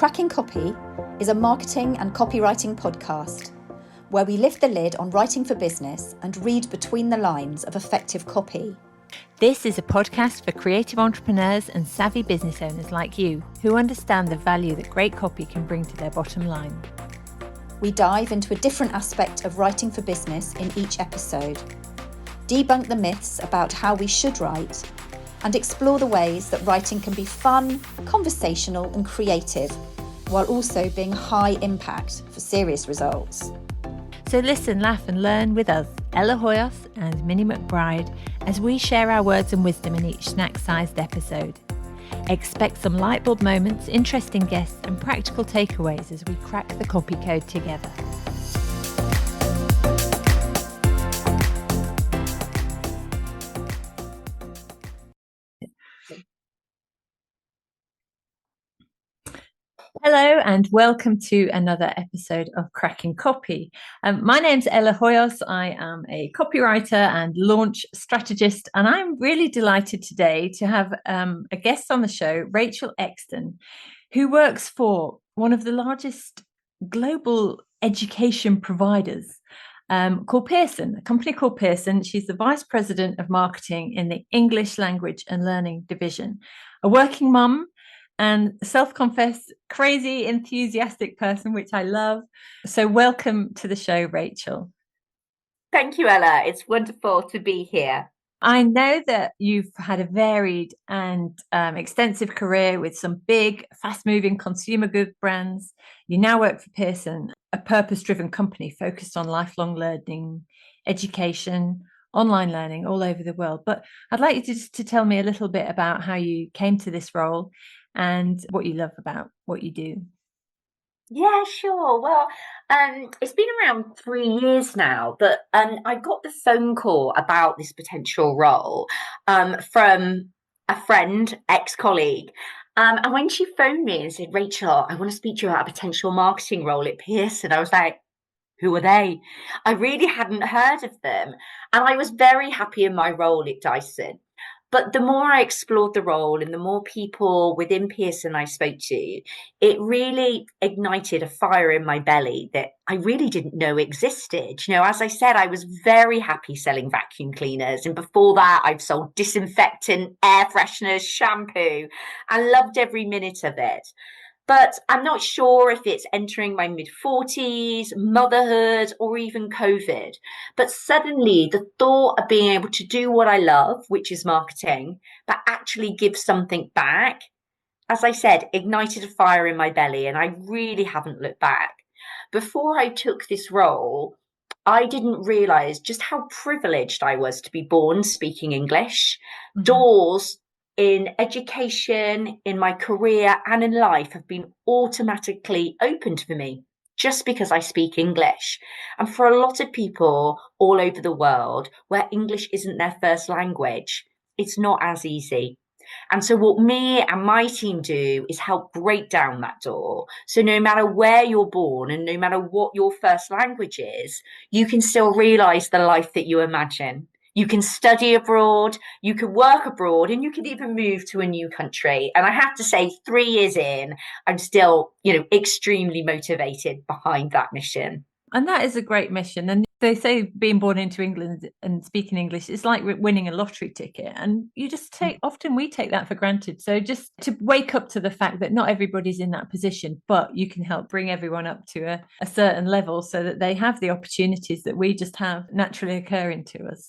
Cracking Copy is a marketing and copywriting podcast where we lift the lid on writing for business and read between the lines of effective copy. This is a podcast for creative entrepreneurs and savvy business owners like you who understand the value that great copy can bring to their bottom line. We dive into a different aspect of writing for business in each episode, debunk the myths about how we should write, and explore the ways that writing can be fun, conversational and creative, while also being high impact for serious results. So listen, laugh and learn with us, Ella Hoyos and Minnie McBride, as we share our words and wisdom in each snack-sized episode. Expect some lightbulb moments, interesting guests and practical takeaways as we crack the copy code together. Hello and welcome to another episode of Cracking Copy. My name's Ella Hoyos. I am a copywriter and launch strategist, and I'm really delighted today to have a guest on the show, Rachel Exton, who works for one of the largest global education providers called Pearson, a company called Pearson. She's the Vice President of Marketing in the English Language and Learning Division, a working mum, and self-confessed, crazy, enthusiastic person, which I love. So welcome to the show, Rachel. Thank you, Ella. It's wonderful to be here. I know that you've had a varied and extensive career with some big, fast-moving consumer goods brands. You now work for Pearson, a purpose-driven company focused on lifelong learning, education, online learning all over the world. But I'd like you to tell me a little bit about how you came to this role and what you love about what you do. Yeah, sure. Well, it's been around 3 years now, but I got the phone call about this potential role from a friend, ex-colleague. And when she phoned me and said, Rachel, I want to speak to you about a potential marketing role at Pearson, I was like, who are they? I really hadn't heard of them. And I was very happy in my role at Dyson. But the more I explored the role and the more people within Pearson I spoke to, it really ignited a fire in my belly that I really didn't know existed. You know, as I said, I was very happy selling vacuum cleaners. And before that, I've sold disinfectant, air fresheners, shampoo, and loved every minute of it. But I'm not sure if it's entering my mid-40s, motherhood, or even COVID. But suddenly the thought of being able to do what I love, which is marketing, but actually give something back, as I said, ignited a fire in my belly, and I really haven't looked back. Before I took this role, I didn't realize just how privileged I was to be born speaking English. Mm-hmm. Doors in education, in my career and in life have been automatically opened for me just because I speak English. And for a lot of people all over the world where English isn't their first language, it's not as easy. And so what me and my team do is help break down that door. So no matter where you're born and no matter what your first language is, you can still realize the life that you imagine. You can study abroad, you can work abroad, and you can even move to a new country. And I have to say, 3 years in, I'm still, extremely motivated behind that mission. And that is a great mission. And they say being born into England and speaking English is like winning a lottery ticket. And you just often we take that for granted. So just to wake up to the fact that not everybody's in that position, but you can help bring everyone up to a certain level so that they have the opportunities that we just have naturally occurring to us.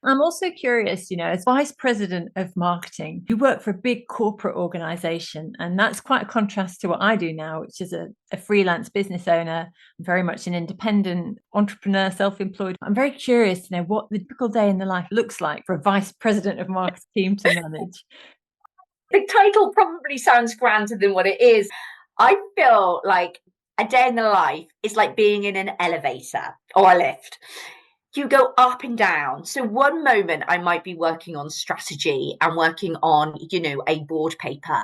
I'm also curious, as Vice President of Marketing, you work for a big corporate organization, and that's quite a contrast to what I do now, which is a freelance business owner. I'm very much an independent entrepreneur, self-employed. I'm very curious to know what the typical day in the life looks like for a Vice President of Marketing to manage. The title probably sounds grander than what it is. I feel like a day in the life is like being in an elevator or a lift. You go up and down. So one moment I might be working on strategy and working on, a board paper.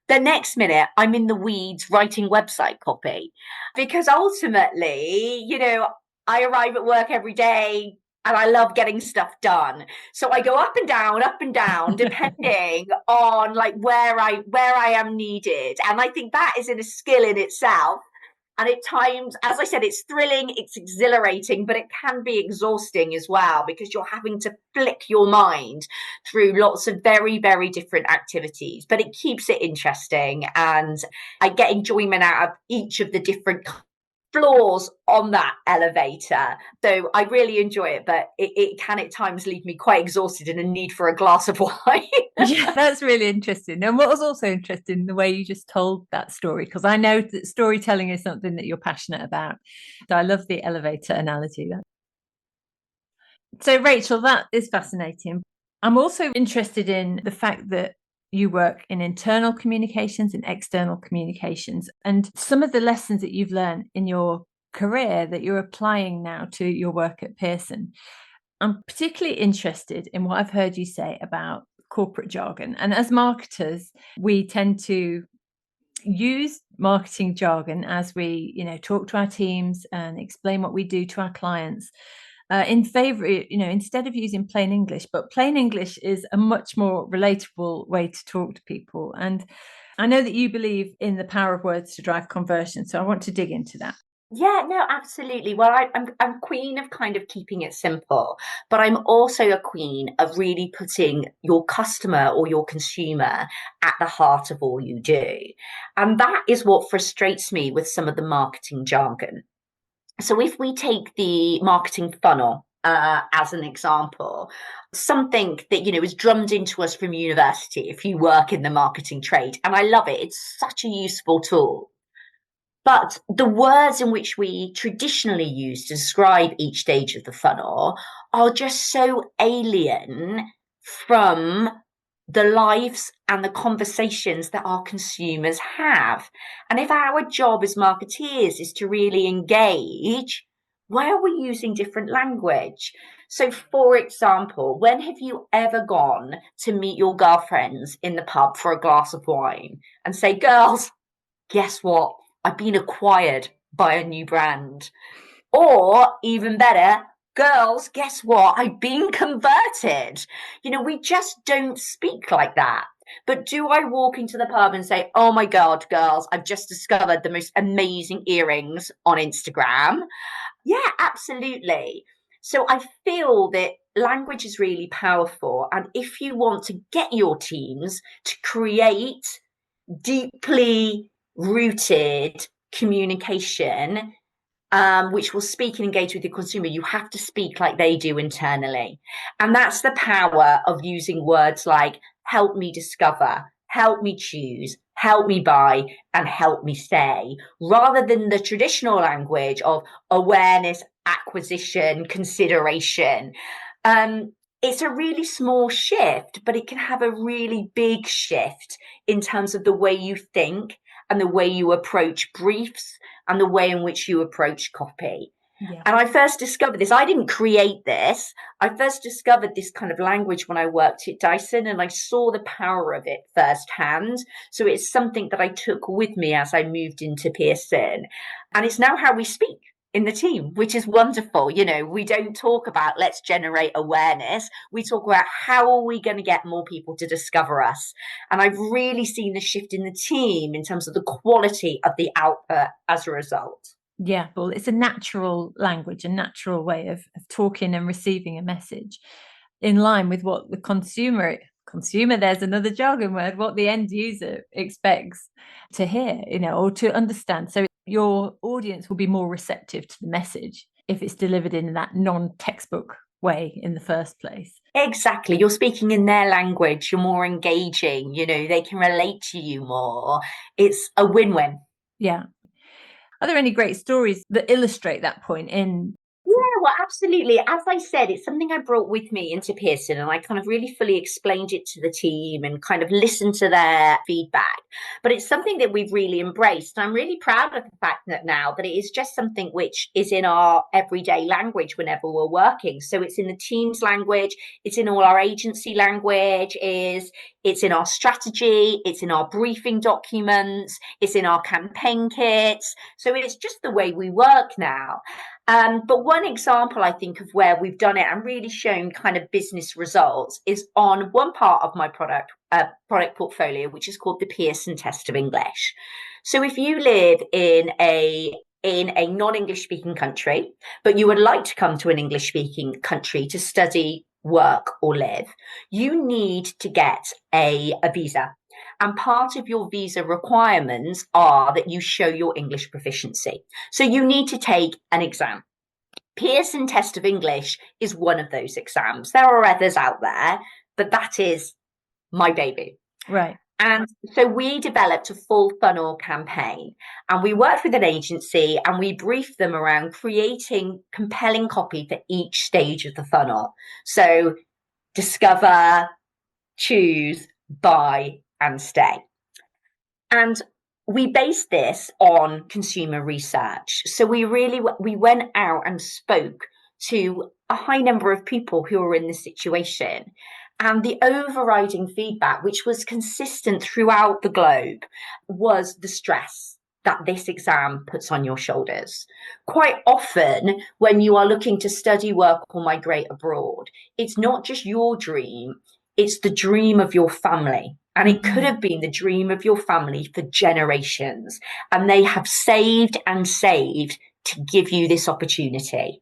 The next minute I'm in the weeds writing website copy, because ultimately, I arrive at work every day and I love getting stuff done. So I go up and down, depending on like where I am needed. And I think that is a skill in itself. And at times, as I said, it's thrilling, it's exhilarating, but it can be exhausting as well, because you're having to flick your mind through lots of very, very different activities. But it keeps it interesting, and I get enjoyment out of each of the different floors on that elevator. So I really enjoy it, but it can at times leave me quite exhausted and a need for a glass of wine. Yeah, that's really interesting. And what was also interesting, the way you just told that story, because I know that storytelling is something that you're passionate about. So I love the elevator analogy. So Rachel, that is fascinating. I'm also interested in the fact that you work in internal communications and external communications, and some of the lessons that you've learned in your career that you're applying now to your work at Pearson. I'm particularly interested in what I've heard you say about corporate jargon. And as marketers, we tend to use marketing jargon as we, talk to our teams and explain what we do to our clients. In favor, instead of using plain English, but plain English is a much more relatable way to talk to people. And I know that you believe in the power of words to drive conversion. So I want to dig into that. Yeah, no, absolutely. Well, I'm queen of kind of keeping it simple, but I'm also a queen of really putting your customer or your consumer at the heart of all you do. And that is what frustrates me with some of the marketing jargon. So if we take the marketing funnel as an example, something that, is drummed into us from university if you work in the marketing trade, and I love it. It's such a useful tool. But the words in which we traditionally use to describe each stage of the funnel are just so alien from the lives and the conversations that our consumers have. And if our job as marketeers is to really engage, why are we using different language? So, for example, when have you ever gone to meet your girlfriends in the pub for a glass of wine and say, girls, guess what? I've been acquired by a new brand. Or even better, girls, guess what? I've been converted. We just don't speak like that. But do I walk into the pub and say, oh my God, girls, I've just discovered the most amazing earrings on Instagram? Yeah, absolutely. So I feel that language is really powerful. And if you want to get your teams to create deeply rooted communication, which will speak and engage with the consumer, you have to speak like they do internally. And that's the power of using words like help me discover, help me choose, help me buy, and help me stay, rather than the traditional language of awareness, acquisition, consideration. It's a really small shift, but it can have a really big shift in terms of the way you think and the way you approach briefs and the way in which you approach copy. Yeah. And I first discovered this. I didn't create this. I first discovered this kind of language when I worked at Dyson, and I saw the power of it firsthand. So it's something that I took with me as I moved into Pearson. And it's now how we speak in the team, which is wonderful. We don't talk about let's generate awareness. We talk about how are we going to get more people to discover us. And I've really seen the shift in the team in terms of the quality of the output as a result. Yeah, well, it's a natural language, a natural way of talking and receiving a message in line with what the consumer, there's another jargon word, what the end user expects to hear, or to understand. So your audience will be more receptive to the message if it's delivered in that non-textbook way in the first place. Exactly. You're speaking in their language. You're more engaging. They can relate to you more. It's a win-win. Yeah. Are there any great stories that illustrate that point in? Yeah, well, absolutely. As I said, it's something I brought with me into Pearson, and I kind of really fully explained it to the team and kind of listened to their feedback. But it's something that we've really embraced. And I'm really proud of the fact that now that it is just something which is in our everyday language whenever we're working. So it's in the team's language, it's in all our agency language, it's in our strategy, it's in our briefing documents, it's in our campaign kits. So it's just the way we work now. But one example, I think, of where we've done it and really shown kind of business results is on one part of my product portfolio, which is called the Pearson test of English. So if you live in a non-English speaking country, but you would like to come to an English speaking country to study, work, or live, you need to get a visa. And part of your visa requirements are that you show your English proficiency. So you need to take an exam. Pearson test of English is one of those exams. There are others out there, but that is my baby. Right. And so we developed a full funnel campaign, and we worked with an agency and we briefed them around creating compelling copy for each stage of the funnel. So discover, choose, buy, and stay. And we based this on consumer research. So we went out and spoke to a high number of people who were in this situation. And the overriding feedback, which was consistent throughout the globe, was the stress that this exam puts on your shoulders. Quite often, when you are looking to study, work, or migrate abroad, it's not just your dream, it's the dream of your family. And it could have been the dream of your family for generations. And they have saved and saved to give you this opportunity.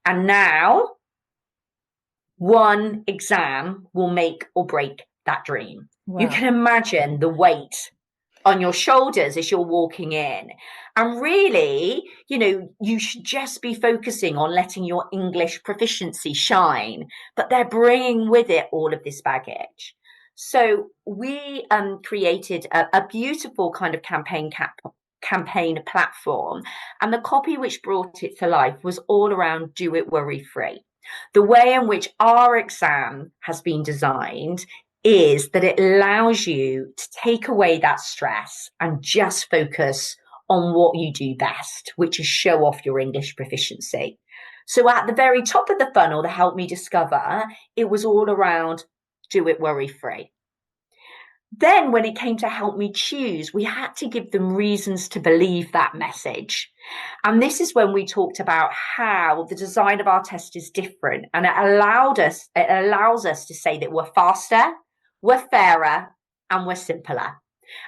And now, one exam will make or break that dream. Wow. You can imagine the weight on your shoulders as you're walking in. And really, you should just be focusing on letting your English proficiency shine, but they're bringing with it all of this baggage. So we created a beautiful kind of campaign platform, and the copy which brought it to life was all around do it worry-free. The way in which our exam has been designed is that it allows you to take away that stress and just focus on what you do best, which is show off your English proficiency. So at the very top of the funnel, the Help Me Discover, it was all around do it worry-free. Then when it came to Help Me Choose, we had to give them reasons to believe that message. And this is when we talked about how the design of our test is different. And it allows us to say that we're faster, we're fairer, and we're simpler.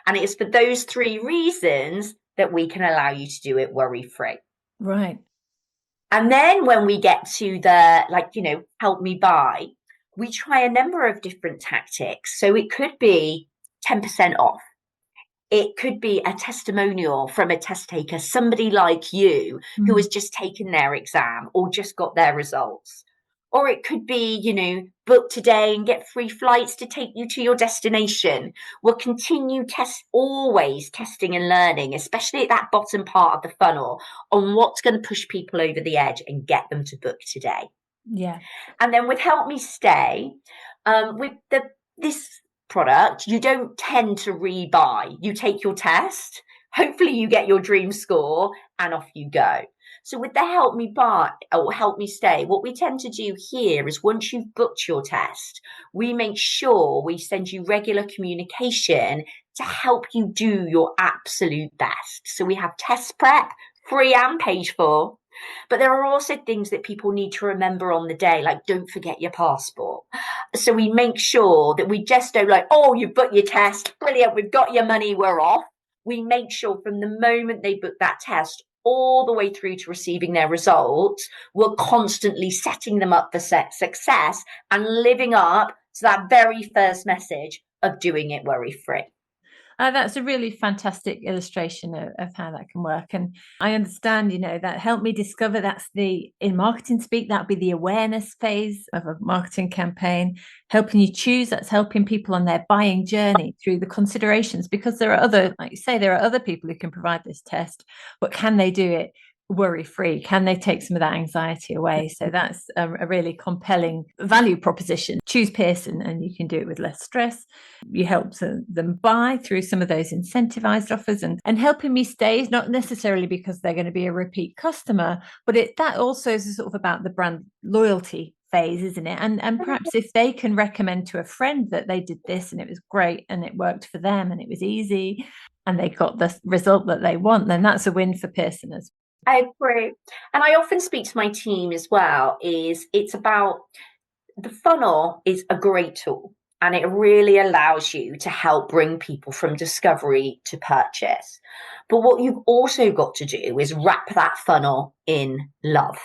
And it is for those three reasons that we can allow you to do it worry-free. Right. And then when we get to the, Help Me Buy, we try a number of different tactics. So it could be 10% off. It could be a testimonial from a test taker, somebody like you who has just taken their exam or just got their results. Or it could be, book today and get free flights to take you to your destination. We'll continue always testing and learning, especially at that bottom part of the funnel, on what's going to push people over the edge and get them to book today. Yeah. And then with Help Me Stay, with this product, you don't tend to rebuy. You take your test, hopefully you get your dream score, and off you go. So with the Help Me Buy or Help Me Stay, what we tend to do here is once you've booked your test, we make sure we send you regular communication to help you do your absolute best. So we have test prep, free and paid for. But there are also things that people need to remember on the day, like don't forget your passport. So we make sure that we just don't you've booked your test, brilliant, we've got your money, we're off. We make sure from the moment they book that test all the way through to receiving their results, we're constantly setting them up for success and living up to that very first message of doing it worry-free. That's a really fantastic illustration of how that can work. And I understand, that Help Me Discover, that's in marketing speak, that would be the awareness phase of a marketing campaign. Helping You Choose, that's helping people on their buying journey through the considerations, because there are like you say, there are other people who can provide this test, but can they do it worry-free? Can they take some of that anxiety away? So that's a really compelling value proposition. Choose Pearson and you can do it with less stress. You help them buy through some of those incentivized offers, and Helping Me Stay is not necessarily because they're going to be a repeat customer, but that also is sort of about the brand loyalty phase, isn't it? And perhaps if they can recommend to a friend that they did this and it was great and it worked for them and it was easy and they got the result that they want, then that's a win for Pearson as well. I agree. And I often speak to my team as well, is it's about the funnel is a great tool and it really allows you to help bring people from discovery to purchase. But what you've also got to do is wrap that funnel in love.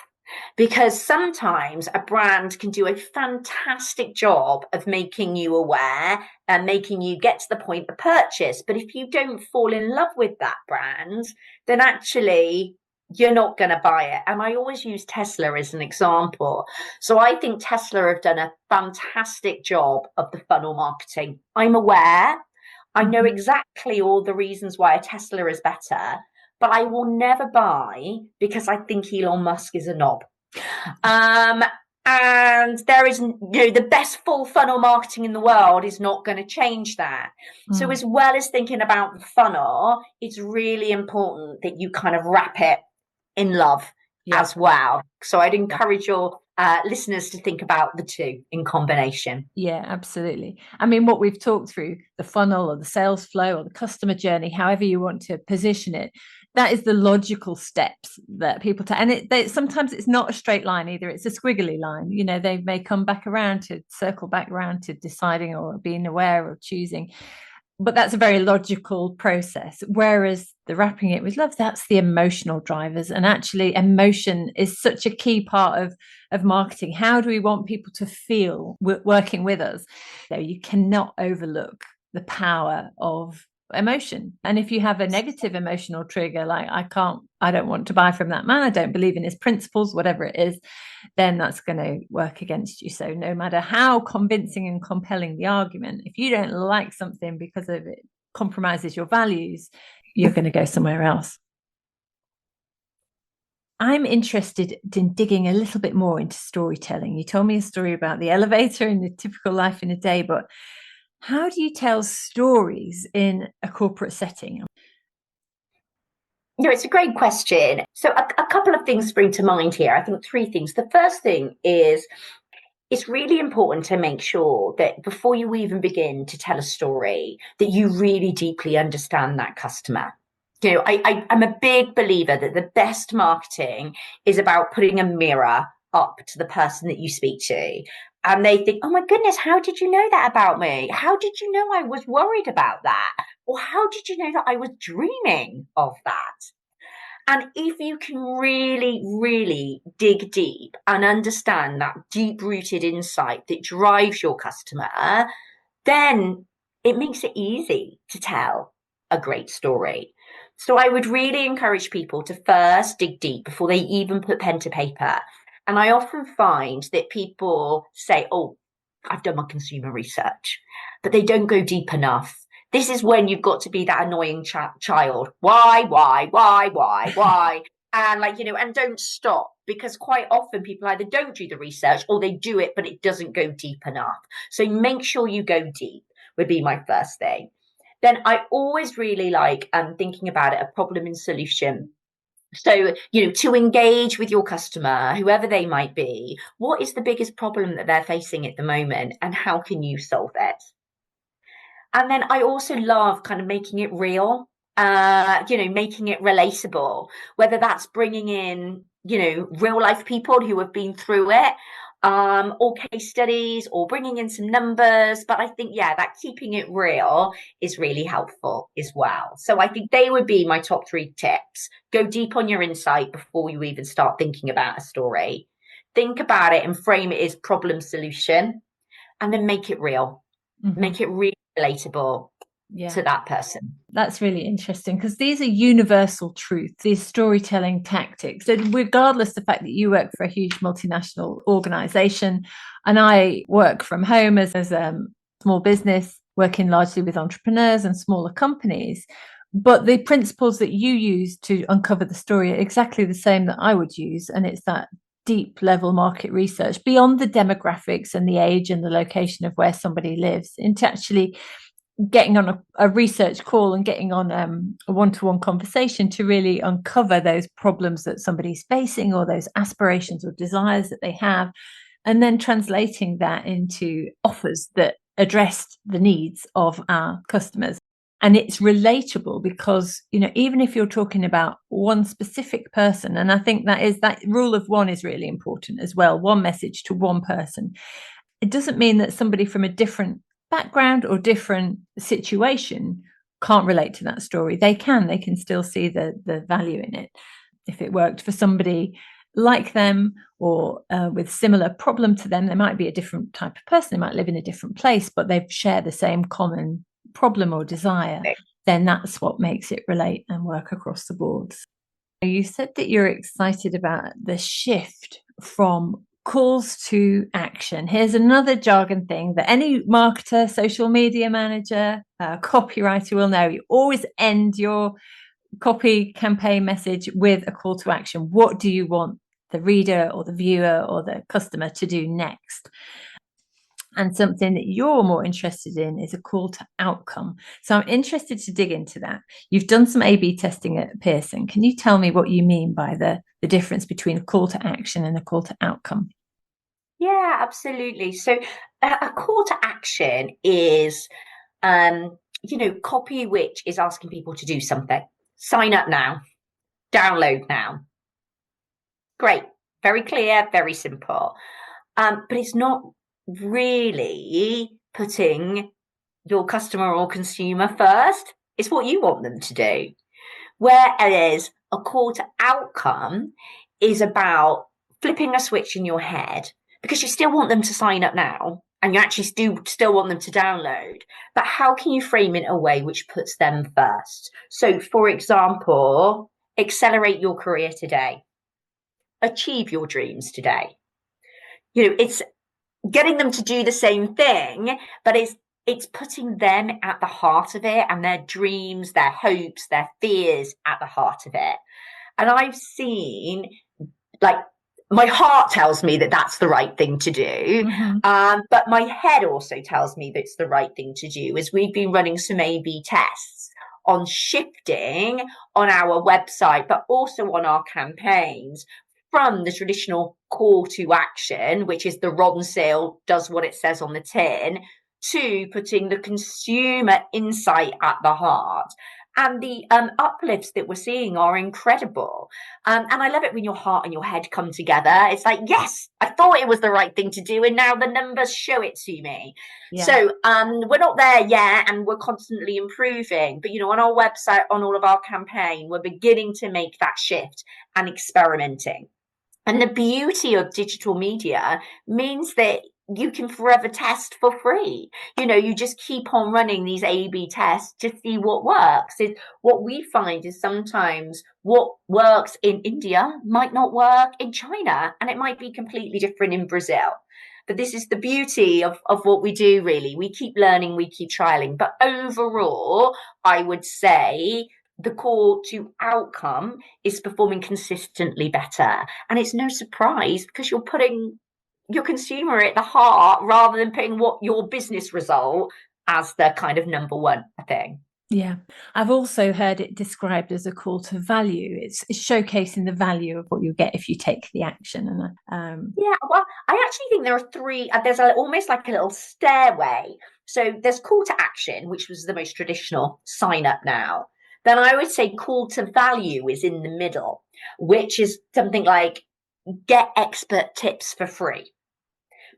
Because sometimes a brand can do a fantastic job of making you aware and making you get to the point of purchase. But if you don't fall in love with that brand, then actually you're not going to buy it. And I always use Tesla as an example. So I think Tesla have done a fantastic job of the funnel marketing. I'm aware, I know exactly all the reasons why a Tesla is better, but I will never buy because I think Elon Musk is a knob. And there is, the best full funnel marketing in the world is not going to change that. So as well as thinking about the funnel, it's really important that you kind of wrap it in love as well. So I'd encourage your listeners to think about the two in combination. Yeah, absolutely. I mean, what we've talked through, the funnel or the sales flow or the customer journey, however you want to position it, that is the logical steps that people take. And sometimes it's not a straight line either. It's a squiggly line. They may come back around to circle back around to deciding or being aware or choosing. But that's a very logical process. Whereas the wrapping it with love, that's the emotional drivers. And actually emotion is such a key part of marketing. How do we want people to feel working with us? You cannot overlook the power of emotion. And if you have a negative emotional trigger, like I don't want to buy from that man, I don't believe in his principles, whatever it is, then that's going to work against you. So no matter how convincing and compelling the argument, if you don't like something because of it compromises your values, you're going to go somewhere else. I'm interested in digging a little bit more into storytelling. You told me a story about the elevator and the typical life in a day, but how do you tell stories in a corporate setting? It's a great question. So a couple of things spring to mind here. I think three things. The first thing is it's really important to make sure that before you even begin to tell a story, that you really deeply understand that customer. I'm a big believer that the best marketing is about putting a mirror up to the person that you speak to. And they think, oh my goodness, how did you know that about me? How did you know I was worried about that? Or how did you know that I was dreaming of that? And if you can really, really dig deep and understand that deep-rooted insight that drives your customer, then it makes it easy to tell a great story. So I would really encourage people to first dig deep before they even put pen to paper. And I often find that people say, oh, I've done my consumer research, but they don't go deep enough. This is when you've got to be that annoying child. Why? And and don't stop, because quite often people either don't do the research or they do it, but it doesn't go deep enough. So make sure you go deep would be my first thing. Then I always really like thinking about it, a problem and solution. So, to engage with your customer, whoever they might be, what is the biggest problem that they're facing at the moment and how can you solve it? And then I also love kind of making it real, making it relatable, whether that's bringing in, real life people who have been through it, or case studies or bringing in some numbers. But I think, that keeping it real is really helpful as well. So I think they would be my top 3 tips. Go deep on your insight before you even start thinking about a story. Think about it and frame it as problem solution, and then make it real. Make it really relatable to that person. That's really interesting, because these are universal truths, these storytelling tactics. So regardless of the fact that you work for a huge multinational organization and I work from home as a small business, working largely with entrepreneurs and smaller companies, but the principles that you use to uncover the story are exactly the same that I would use. And it's that deep level market research beyond the demographics and the age and the location of where somebody lives, into actually getting on a research call and getting on a one-to-one conversation to really uncover those problems that somebody's facing or those aspirations or desires that they have, and then translating that into offers that address the needs of our customers. And it's relatable because, even if you're talking about one specific person, and I think that rule of one is really important as well, one message to one person. It doesn't mean that somebody from a different background or different situation can't relate to that story. They can still see the value in it. If it worked for somebody like them or with similar problem to them, they might be a different type of person. They might live in a different place, but they share the same common problem or desire. Then that's what makes it relate and work across the boards. You said that you're excited about the shift from calls to action. Here's another jargon thing that any marketer, social media manager, copywriter will know. You always end your copy campaign message with a call to action. What do you want the reader or the viewer or the customer to do next? And something that you're more interested in is a call to outcome. So I'm interested to dig into that. You've done some A/B testing at Pearson. Can you tell me what you mean by the difference between a call to action and a call to outcome? Yeah, absolutely. So a call to action is, copy which is asking people to do something. Sign up now, download now. Great, very clear, very simple. But it's not really putting your customer or consumer first. It's what you want them to do. Whereas a call to outcome is about flipping a switch in your head, because you still want them to sign up now and you actually still want them to download. But how can you frame it in a way which puts them first? So, for example, accelerate your career today. Achieve your dreams today. It's getting them to do the same thing, but it's putting them at the heart of it, and their dreams, their hopes, their fears at the heart of it. And I've seen, my heart tells me that that's the right thing to do. But my head also tells me that it's the right thing to do, as we've been running some A/B tests on shifting on our website, but also on our campaigns, from the traditional call to action, which is the Ron Seal does what it says on the tin, to putting the consumer insight at the heart. And the uplifts that we're seeing are incredible. And I love it when your heart and your head come together. It's like, yes, I thought it was the right thing to do, and now the numbers show it to me. Yeah. So we're not there yet, and we're constantly improving. But, on our website, on all of our campaign, we're beginning to make that shift and experimenting. And the beauty of digital media means that you can forever test for free. You just keep on running these A/B tests to see what works. What we find is sometimes what works in India might not work in China, and it might be completely different in Brazil. But this is the beauty of what we do, really. We keep learning, we keep trialing. But overall, I would say the call to outcome is performing consistently better. And it's no surprise, because you're putting your consumer at the heart rather than putting your business result as the kind of number one thing. Yeah, I've also heard it described as a call to value. It's showcasing the value of what you get if you take the action. And yeah, well, I actually think there are three. There's almost like a little stairway. So there's call to action, which was the most traditional, sign up now. Then I would say call to value is in the middle, which is something like get expert tips for free.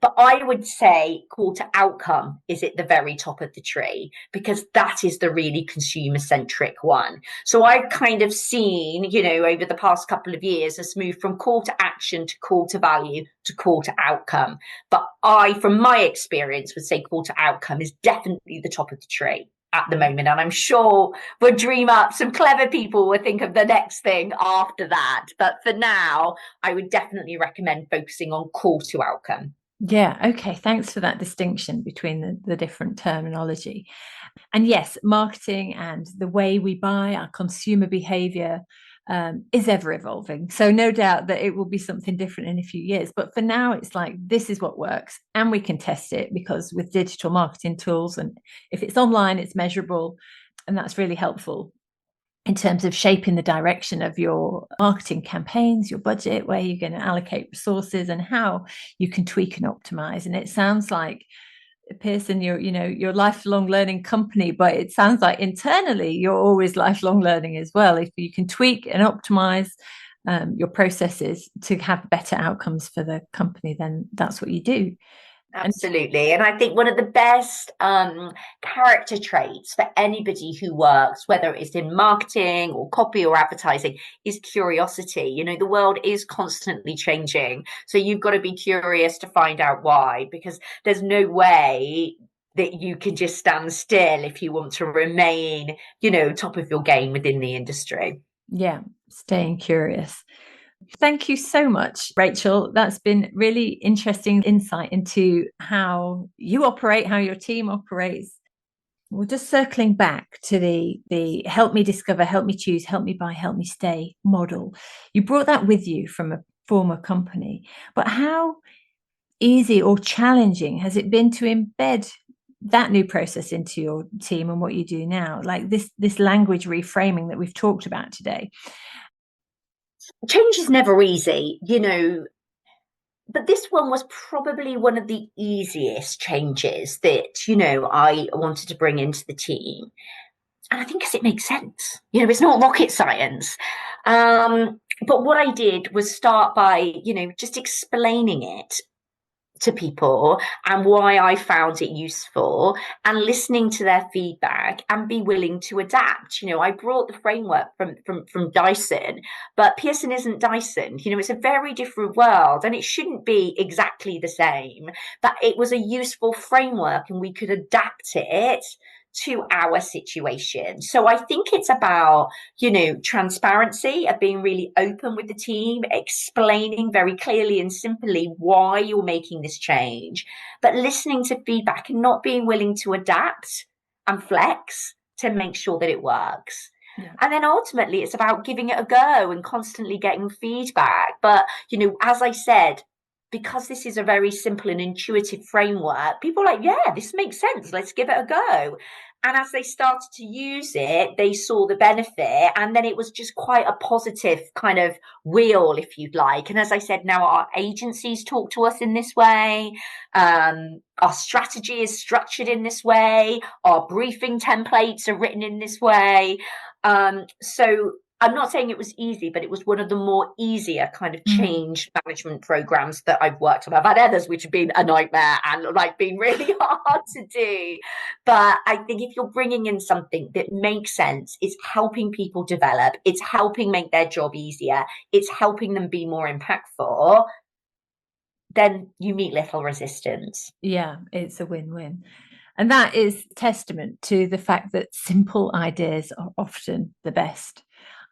But I would say call to outcome is at the very top of the tree, because that is the really consumer-centric one. So I've kind of seen, over the past couple of years, us move from call to action to call to value to call to outcome. But I, from my experience, would say call to outcome is definitely the top of the tree at the moment. And I'm sure we'll dream up, some clever people will think of the next thing after that. But for now, I would definitely recommend focusing on call to outcome. Yeah, okay. Thanks for that distinction between the different terminology. And yes, marketing and the way we buy, our consumer behavior is ever evolving. So no doubt that it will be something different in a few years. But for now, it's like, this is what works, and we can test it, because with digital marketing tools, and if it's online, it's measurable, and that's really helpful in terms of shaping the direction of your marketing campaigns, your budget, where you're going to allocate resources, and how you can tweak and optimize. And it sounds like Pearson, your lifelong learning company, but it sounds like internally you're always lifelong learning as well. If you can tweak and optimize your processes to have better outcomes for the company, then that's what you do. Absolutely. And I think one of the best character traits for anybody who works, whether it's in marketing or copy or advertising, is curiosity. The world is constantly changing. So you've got to be curious to find out why, because there's no way that you can just stand still if you want to remain, top of your game within the industry. Yeah, staying curious. Thank you so much, Rachel. That's been really interesting insight into how you operate, how your team operates. Well, just circling back to the help me discover, help me choose, help me buy, help me stay model. You brought that with you from a former company, but how easy or challenging has it been to embed that new process into your team and what you do now? Like this language reframing that we've talked about today. Change is never easy, but this one was probably one of the easiest changes that, I wanted to bring into the team. And I think because it makes sense. It's not rocket science. But what I did was start by, just explaining it to people and why I found it useful and listening to their feedback and be willing to adapt. I brought the framework from Dyson, but Pearson isn't Dyson. It's a very different world and it shouldn't be exactly the same, but it was a useful framework and we could adapt it to our situation. So I think it's about, transparency, of being really open with the team, explaining very clearly and simply why you're making this change, but listening to feedback and not being willing to adapt and flex to make sure that it works. Yeah. And then ultimately it's about giving it a go and constantly getting feedback. But, as I said, because this is a very simple and intuitive framework, people are like, yeah, this makes sense. Let's give it a go. And as they started to use it, they saw the benefit. And then it was just quite a positive kind of wheel, if you'd like. And as I said, now our agencies talk to us in this way. Our strategy is structured in this way. Our briefing templates are written in this way. So I'm not saying it was easy, but it was one of the more easier kind of change management programs that I've worked on. I've had others which have been a nightmare and been really hard to do. But I think if you're bringing in something that makes sense, it's helping people develop, it's helping make their job easier, it's helping them be more impactful, then you meet little resistance. Yeah, it's a win-win. And that is testament to the fact that simple ideas are often the best.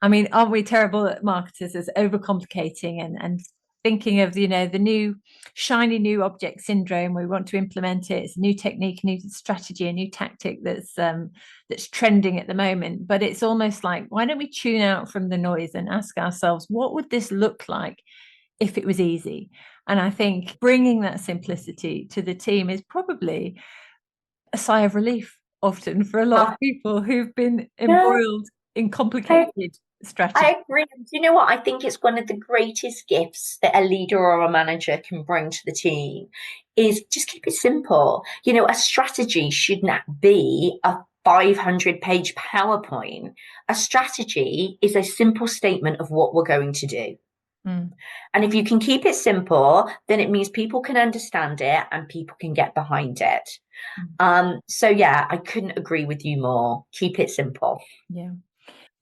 I mean, aren't we terrible at marketers as overcomplicating and thinking of, the new shiny new object syndrome? We want to implement it. It's a new technique, a new strategy, a new tactic that's trending at the moment. But it's almost like, why don't we tune out from the noise and ask ourselves, what would this look like if it was easy? And I think bringing that simplicity to the team is probably a sigh of relief often for a lot of people who've been embroiled in complicated strategy. I agree. Do you know what? I think it's one of the greatest gifts that a leader or a manager can bring to the team is just keep it simple. A strategy should not be a 500-page PowerPoint. A strategy is a simple statement of what we're going to do. And if you can keep it simple, then it means people can understand it and people can get behind it. So yeah, I couldn't agree with you more. Keep it simple. Yeah.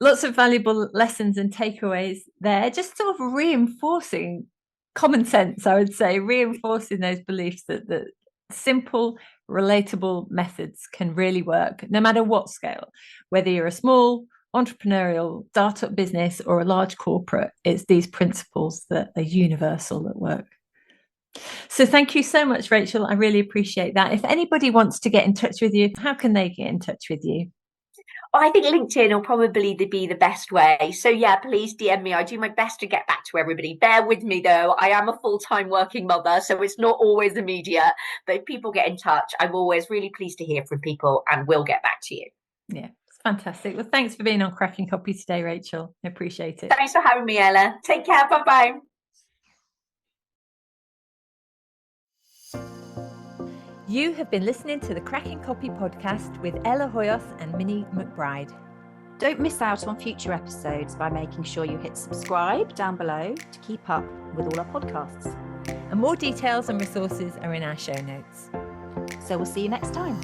Lots of valuable lessons and takeaways there, just sort of reinforcing common sense, I would say, reinforcing those beliefs that simple, relatable methods can really work, no matter what scale, whether you're a small entrepreneurial startup business or a large corporate. It's these principles that are universal that work. So thank you so much, Rachel. I really appreciate that. If anybody wants to get in touch with you, how can they get in touch with you? I think LinkedIn will probably be the best way. So yeah, please DM me. I do my best to get back to everybody. Bear with me though. I am a full-time working mother, so it's not always immediate. But if people get in touch, I'm always really pleased to hear from people and we'll get back to you. Yeah, it's fantastic. Well, thanks for being on Cracking Copy today, Rachel. I appreciate it. Thanks for having me, Ella. Take care. Bye-bye. You have been listening to the Cracking Copy podcast with Ella Hoyos and Minnie McBride. Don't miss out on future episodes by making sure you hit subscribe down below to keep up with all our podcasts. And more details and resources are in our show notes. So we'll see you next time.